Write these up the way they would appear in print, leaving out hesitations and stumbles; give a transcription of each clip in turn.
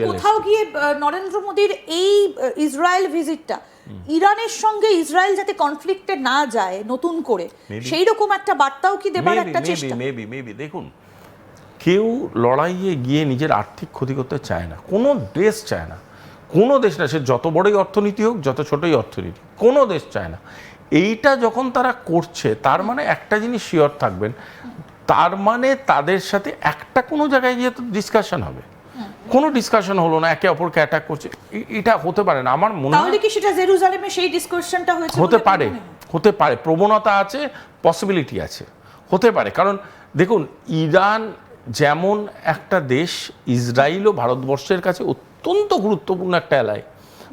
কোথাও গিয়ে নরেন্দ্র মোদীর এই ইসরায়েল ভিজিটটা ইরানের সঙ্গে ইসরায়েল যাতে কনফ্লিক্টে না যায় নতুন করে সেই রকম একটা বার্তাও কি দেবার একটা চেষ্টা? মেবি দেখুন, কেউ লড়াইয়ে গিয়ে নিজের আর্থিক ক্ষতি করতে চায় না, কোনো দেশ চায় না, কোনো দেশ না, সে যত বড়ই অর্থনীতি হোক যত ছোটই অর্থনীতি, কোনো দেশ চায় না। এইটা যখন তারা করছে তার মানে একটা জিনিস শিওর থাকবেন, তার মানে তাদের সাথে একটা কোনো জায়গায় গিয়ে তো ডিসকাশন হবে। কোনো ডিসকাশন হলো না, একে অপরকে অ্যাটাক করছে, এটা হতে পারে না। আমার মনে হয় তাহলে কি সেটা জেরুজালেমে সেই ডিসকাশনটা হয়েছে? হতে পারে, প্রবণতা আছে, পসিবিলিটি আছে, হতে পারে। কারণ দেখুন, ইরান যেমন একটা দেশ, ইসরায়েলও ভারতবর্ষের কাছে অত্যন্ত গুরুত্বপূর্ণ একটা এলাই,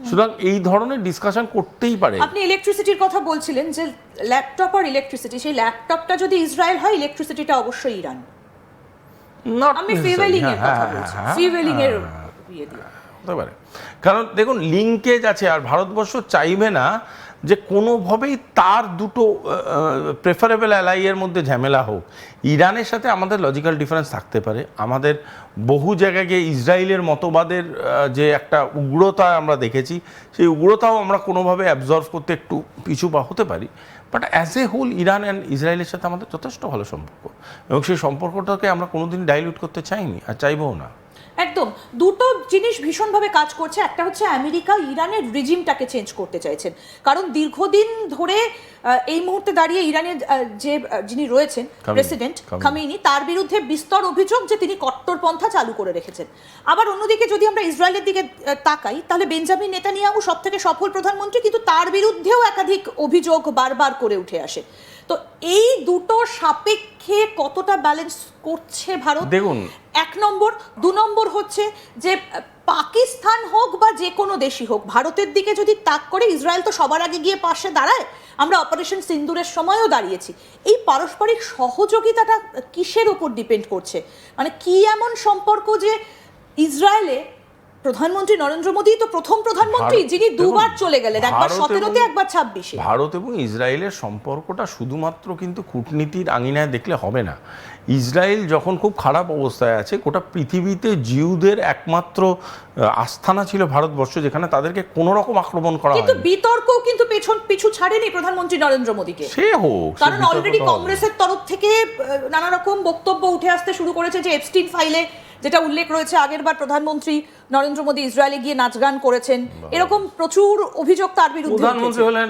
সুতরাং এই ধরনের ডিসকাশন করতেই পারে। আপনি ইলেকট্রিসিটির কথা বলছিলেন, যে ল্যাপটপ আর ইলেকট্রিসিটি, সেই ল্যাপটপটা যদি ইসরায়েল হয়, ইলেকট্রিসিটিটা অবশ্যই ইরান। আমি ফিভেলিং এর কথা বলছি, ফিভেলিং এর বিয়ে দিয়ে হতে পারে। কারণ দেখুন, লিঙ্কেজ আছে, আর ভারতবর্ষ চাইবে না যে কোনোভাবেই তার দুটো প্রেফারেবল অ্যালাইয়ের মধ্যে ঝামেলা হোক। ইরানের সাথে আমাদের লজিক্যাল ডিফারেন্স থাকতে পারে, আমাদের বহু জায়গায় গিয়ে ইসরায়েলের মতবাদের যে একটা উগ্রতা আমরা দেখেছি, সেই উগ্রতাও আমরা কোনোভাবে অ্যাবজর্ভ করতে একটু পিছু পা হতে পারি। But as a whole Iran and ইসরায়েলের সাথে আমাদের যথেষ্ট ভালো সম্পর্ক, এবং সেই সম্পর্কটাকে আমরা কোনোদিন ডাইলিউট করতে চাইনি আর চাইবও না। একদম। দুটো জিনিস ভীষণভাবে কাজ করছে। একটা হচ্ছে আমেরিকা ইরানের রিজিমটাকে চেঞ্জ করতে চাইছেন, কারণ দীর্ঘদিন ধরে এই মুহূর্তে দাঁড়িয়ে ইরানের যে যিনি রয়েছেন প্রেসিডেন্ট খামেনি, তার বিরুদ্ধে বিস্তর অভিযোগ যে তিনি কট্টরপন্থা চালু করে রেখেছেন। আবার অন্যদিকে যদি আমরা ইসরায়েলের দিকে তাকাই, তাহলে বেঞ্জামিন নেতানিয়াহু সব থেকে সফল প্রধানমন্ত্রী, কিন্তু তার বিরুদ্ধেও একাধিক অভিযোগ বারবার করে উঠে আসে। তো এই দুটো সাপেক্ষে কতটা ব্যালেন্স করছে ভারত? দেখুন, এক নম্বর। দু নম্বর হচ্ছে যে পাকিস্তান হোক বা যে কোনো দেশই হোক, ভারতের দিকে যদি তাক করে, ইসরায়েল তো সবার আগে গিয়ে পাশে দাঁড়ায়, আমরা অপারেশন সিন্দুরের সময়ও দাঁড়িয়েছি। এই পারস্পরিক সহযোগিতাটা কিসের উপর ডিপেন্ড করছে? মানে কি এমন সম্পর্ক যে ইসরায়েলে প্রধানমন্ত্রী নরেন্দ্র মোদী তো প্রথম প্রধানমন্ত্রী যিনি দুবার চলে গেলেন, একবার 17-তে একবার 26-এ। ভারত এবং ইসরায়েলের সম্পর্কটা শুধুমাত্র কিন্তু কূটনীতির আঙিনায় দেখলে হবে না। ইসরায়েল যখন খুব খারাপ অবস্থায় আছে, গোটা পৃথিবীতে জিউদের একমাত্র আস্থানা ছিল ভারতবর্ষ, যেখানে তাদেরকে কোনো রকম আক্রমণ করা হয়। কিন্তু বিতর্কও কিন্তু পিছু ছাড়েনি প্রধানমন্ত্রী নরেন্দ্র মোদীকে। সে হোক, কারণ অলরেডি কংগ্রেসের তরফ থেকে নানা রকম বক্তব্য উঠে আসতে শুরু করেছে, যে এপস্টিন ফাইলে যেটা উল্লেখ রয়েছে, আগেরবার প্রধানমন্ত্রী নরেন্দ্র মোদী ইসরায়েলে গিয়ে নাচ গান করেছেন, এরকম প্রচুর অভিযোগ তার বিরুদ্ধে। প্রধানমন্ত্রী হলে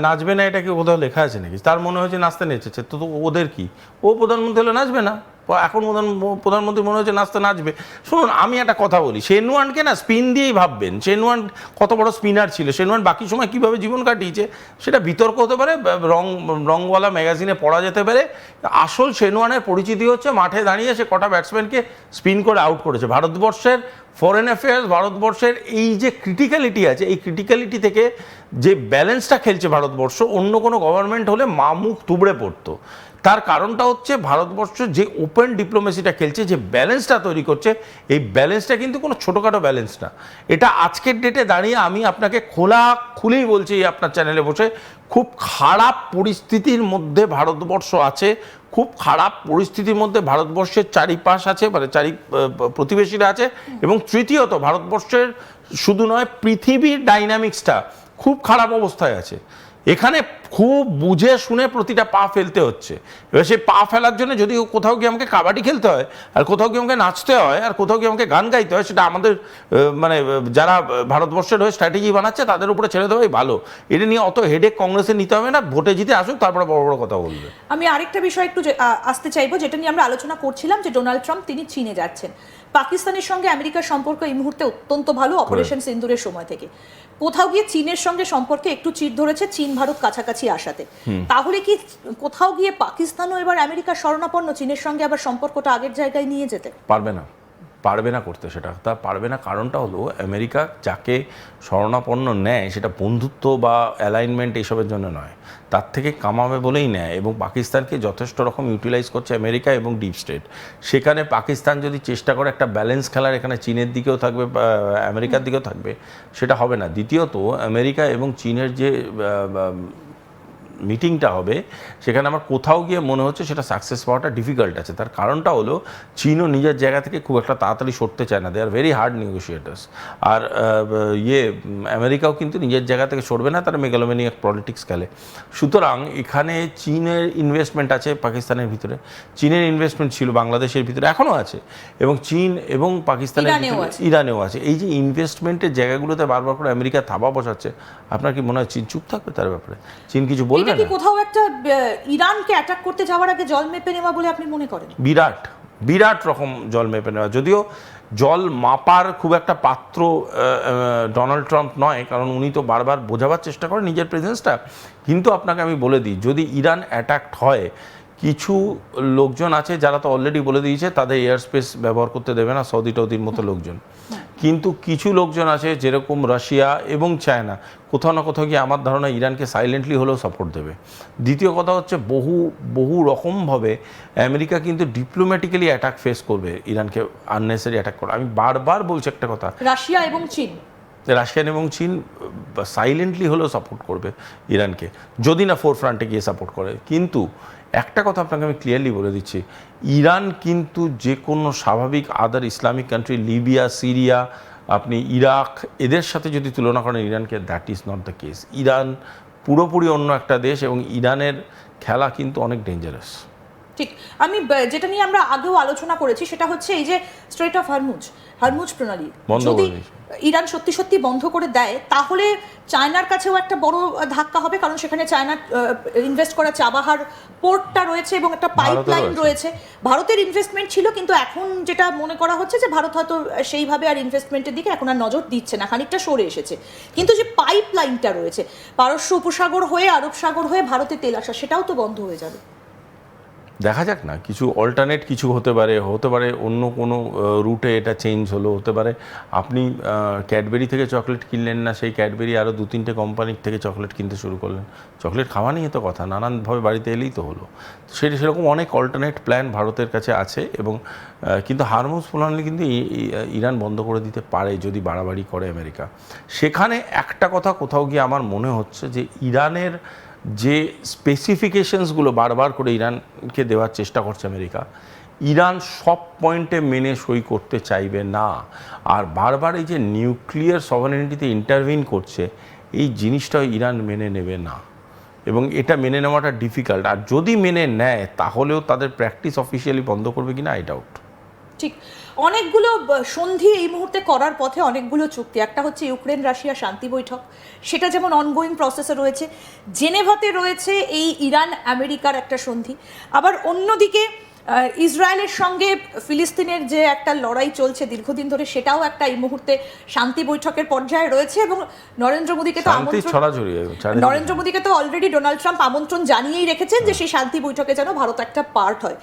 নাচবে না, এটা কি কোথাও লেখা আছে নাকি? তার মনে হয়েছে নাচতে নেচেছে, তো ওদের কি? ও প্রধানমন্ত্রী হলে নাচবে না? এখন প্রধানমন্ত্রী মনে হচ্ছে নাচতে নাচবে। শুনুন, আমি একটা কথা বলি, শেনওয়ানকে না স্পিন দিয়েই ভাববেন। শেনওয়ান কত বড় স্পিনার ছিল, শেনওয়ান বাকি সময় কীভাবে জীবন কাটিয়েছে সেটা বিতর্ক হতে পারে, রংওয়ালা ম্যাগাজিনে পড়া যেতে পারে। আসল শেনওয়ানের পরিচিতি হচ্ছে মাঠে দাঁড়িয়ে সে কটা ব্যাটসম্যানকে স্পিন করে আউট করেছে। ভারতবর্ষের ফরেন অ্যাফেয়ার্স, ভারতবর্ষের এই যে ক্রিটিক্যালিটি আছে, এই ক্রিটিক্যালিটি থেকে যে ব্যালেন্সটা খেলছে ভারতবর্ষ, অন্য কোনো গভর্নমেন্ট হলে মুখ তুবড়ে পড়তো। তার কারণটা হচ্ছে ভারতবর্ষ যে ওপেন ডিপ্লোমেসিটা খেলছে, যে ব্যালেন্সটা তৈরি করছে, এই ব্যালেন্সটা কিন্তু কোনো ছোটোখাটো ব্যালেন্স না। এটা আজকের ডেটে দাঁড়িয়ে আমি আপনাকে খুলেই বলছি আপনার চ্যানেলে বসে, খুব খারাপ পরিস্থিতির মধ্যে ভারতবর্ষ আছে, খুব খারাপ পরিস্থিতির মধ্যে ভারতবর্ষের চারিপাশ আছে, মানে প্রতিবেশীরা আছে, এবং তৃতীয়ত ভারতবর্ষের শুধু নয়, পৃথিবীর ডাইনামিক্সটা খুব খারাপ অবস্থায় আছে। এখানে খুব বুঝে শুনে প্রতিটা পা ফেলতে হচ্ছে। এবার সেই পা ফেলার জন্য যদি কোথাও গিয়ে আমাকে কাবাডি খেলতে হয়, আর কোথাও গিয়ে আমাকে নাচতে হয়, আর কোথাও গিয়ে আমাকে গান গাইতে হয়, সেটা আমাদের মানে যারা ভারতবর্ষের হয়ে স্ট্র্যাটেজি বানাচ্ছে তাদের উপরে ছেড়ে দেওয়াই ভালো। এটা নিয়ে অত হেডেক কংগ্রেসের নিতে হবে না, ভোটে জিতে আসুক, তারপরে বড় বড় কথা বলবে। আমি আরেকটা বিষয় একটু আসতে চাইবো, যেটা নিয়ে আমরা আলোচনা করছিলাম, যে ডোনাল্ড ট্রাম্প তিনি চীনে যাচ্ছেন। পাকিস্তানের সঙ্গে আমেরিকার সম্পর্ক এই মুহূর্তে অত্যন্ত ভালো, অপারেশন সিন্দুরের সময় থেকে। কোথাও গিয়ে চীনের সঙ্গে সম্পর্কে একটু চিড় ধরেছে চীন ভারত কাছাকাছি আসাতে। তাহলে কি কোথাও গিয়ে পাকিস্তানও এবার আমেরিকার শরণাপন্ন, চীনের সঙ্গে আবার সম্পর্কটা আগের জায়গায় নিয়ে যেতে পারবে না করতে, সেটা তা পারবে না। কারণটা হলো, আমেরিকা যাকে শরণাপন্ন নেয় সেটা বন্ধুত্ব বা অ্যালাইনমেন্ট এইসবের জন্য নয়, তার থেকে কামাবে বলেই নেয়। এবং পাকিস্তানকে যথেষ্ট রকম ইউটিলাইজ করছে আমেরিকা এবং ডিপ স্টেট। সেখানে পাকিস্তান যদি চেষ্টা করে একটা ব্যালেন্স খেলার, এখানে চীনের দিকেও থাকবে, আমেরিকার দিকেও থাকবে, সেটা হবে না। দ্বিতীয়ত, আমেরিকা এবং চীনের যে মিটিংটা হবে সেখানে আমার কোথাও গিয়ে মনে হচ্ছে সেটা সাকসেস পাওয়াটা ডিফিকাল্ট আছে। তার কারণটা হলো চীনও নিজের জায়গা থেকে খুব একটা তাড়াতাড়ি সরতে চায় না, দে আর ভেরি হার্ড নেগোসিয়েটার্স। আর আমেরিকাও কিন্তু নিজের জায়গা থেকে সরবে না, তারা মেগালোম্যানিয়াক পলিটিক্স খেলে। সুতরাং এখানে চীনের ইনভেস্টমেন্ট আছে পাকিস্তানের ভিতরে, চীনের ইনভেস্টমেন্ট ছিল বাংলাদেশের ভিতরে, এখনও আছে, এবং চীন এবং পাকিস্তানের ইরানেও আছে। এই যে ইনভেস্টমেন্টের জায়গাগুলোতে বারবার করে আমেরিকা থাবা বসাচ্ছে, আপনার কি মনে হয় চীন চুপ থাকবে তার ব্যাপারে? চীন কিছু বলবে না? কোথাও একটা ইরানকে অ্যাটাক করতে যাওয়ার আগে জল মেপে নেওয়া বলে আপনি মনে করেন? বিরাট বিরাট রকম জল মেপে নেওয়া, যদিও জল মাপার খুব একটা পাত্র ডোনাল্ড ট্রাম্প নয়, কারণ উনি তো বারবার বোঝাবার চেষ্টা করেন নিজের প্রেজেন্সটা। কিন্তু আপনাকে আমি বলে দিই, যদি ইরান অ্যাটাকড হয়, কিছু লোকজন আছে যারা তো অলরেডি বলে দিয়েছে তাদের এয়ার স্পেস ব্যবহার করতে দেবে না, সৌদি টৌদির মতো লোকজন। কিন্তু কিছু লোকজন আছে যেরকম রাশিয়া এবং চায়না, কোথাও না কোথাও গিয়ে আমার ধারণা ইরানকে সাইলেন্টলি হলেও সাপোর্ট দেবে। দ্বিতীয় কথা হচ্ছে বহু রকমভাবে আমেরিকা কিন্তু ডিপ্লোম্যাটিক্যালি অ্যাটাক ফেস করবে ইরানকে আননেসারি অ্যাটাক করে। আমি বারবার বলছি একটা কথা, রাশিয়া এবং চীন, রাশিয়ান এবং চীন সাইলেন্টলি হলেও সাপোর্ট করবে ইরানকে, যদি না ফোর ফ্রন্টে গিয়ে সাপোর্ট করে। কিন্তু একটা কথা আপনাকে আমি ক্লিয়ারলি বলে দিচ্ছি, ইরান কিন্তু যে কোনো স্বাভাবিক আদার ইসলামিক কান্ট্রি, লিবিয়া, সিরিয়া, আপনি ইরাক, এদের সাথে যদি তুলনা করেন ইরানকে, that is not the case. Iran পুরোপুরি অন্য একটা দেশ, এবং ইরানের খেলা কিন্তু অনেক ডেঞ্জারাস। ঠিক। আমি যেটা নিয়ে আমরা আগেও আলোচনা করেছি সেটা হচ্ছে এই যে স্ট্রেট অফ হরমুজ প্রণালী যদি ইরান সত্যি সত্যি বন্ধ করে দেয়, তাহলে চায়নার কাছেও একটা বড় ধাক্কা হবে, কারণ সেখানে চায়না ইনভেস্ট করা চাবাহার পোর্টটা রয়েছে এবং একটা পাইপলাইন রয়েছে। ভারতের ইনভেস্টমেন্ট ছিল, কিন্তু এখন যেটা মনে করা হচ্ছে যে ভারত হয়তো সেইভাবে আর ইনভেস্টমেন্টের দিকে এখন আর নজর দিচ্ছে না, খানিকটা সরে এসেছে। কিন্তু যে পাইপলাইনটা রয়েছে পারস্য উপসাগর হয়ে, আরব সাগর হয়ে ভারতে তেল আসা, সেটাও তো বন্ধ হয়ে যাবে। দেখা যাক না, কিছু অল্টারনেট কিছু হতে পারে অন্য কোনো রুটে এটা চেঞ্জ হলো, হতে পারে আপনি ক্যাডবেরি থেকে চকলেট কিনলেন না, সেই ক্যাডবেরি আরও 2-3টে কোম্পানির থেকে চকলেট কিনতে শুরু করলেন। চকলেট খাওয়া নিয়ে তো কথা, নানানভাবে বাড়িতে এলেই তো হলো। সেরকম অনেক অল্টারনেট প্ল্যান ভারতের কাছে আছে, এবং কিন্তু হরমুজ প্রণালী কিন্তু ইরান বন্ধ করে দিতে পারে যদি বাড়াবাড়ি করে আমেরিকা। সেখানে একটা কথা কোথাও গিয়ে আমার মনে হচ্ছে যে ইরানের যে স্পেসিফিকেশনসগুলো বারবার করে ইরানকে দেওয়ার চেষ্টা করছে আমেরিকা, ইরান সব পয়েন্টে মেনে সই করতে চাইবে না। আর বারবার এই যে নিউক্লিয়ার সভারেনিটিতে ইন্টারভিন করছে, এই জিনিসটাও ইরান মেনে নেবে না, এবং এটা মেনে নেওয়াটা ডিফিকাল্ট। আর যদি মেনে নেয় তাহলেও তাদের প্র্যাকটিস অফিসিয়ালি বন্ধ করবে কিনা আই ডাউট। ঠিক। অনেকগুলো সন্ধি এই মুহূর্তে করার পথে, অনেকগুলো চুক্তি। একটা হচ্ছে ইউক্রেন রাশিয়া শান্তি বৈঠক, সেটা যেমন অনগোয়িং প্রসেসে রয়েছে। জেনেভাতে রয়েছে এই ইরান আমেরিকার একটা সন্ধি। আবার অন্যদিকে ইসরায়েলের সঙ্গে ফিলিস্তিনের যে একটা লড়াই চলছে দীর্ঘদিন ধরে, সেটাও একটা এই মুহূর্তে শান্তি বৈঠকের পর্যায়ে রয়েছে। এবং নরেন্দ্র মোদীকে তো অলরেডি ডোনাল্ড ট্রাম্প আমন্ত্রণ জানিয়েই রেখেছেন যে সেই শান্তি বৈঠকে যেন ভারত একটা পার্ট হয়।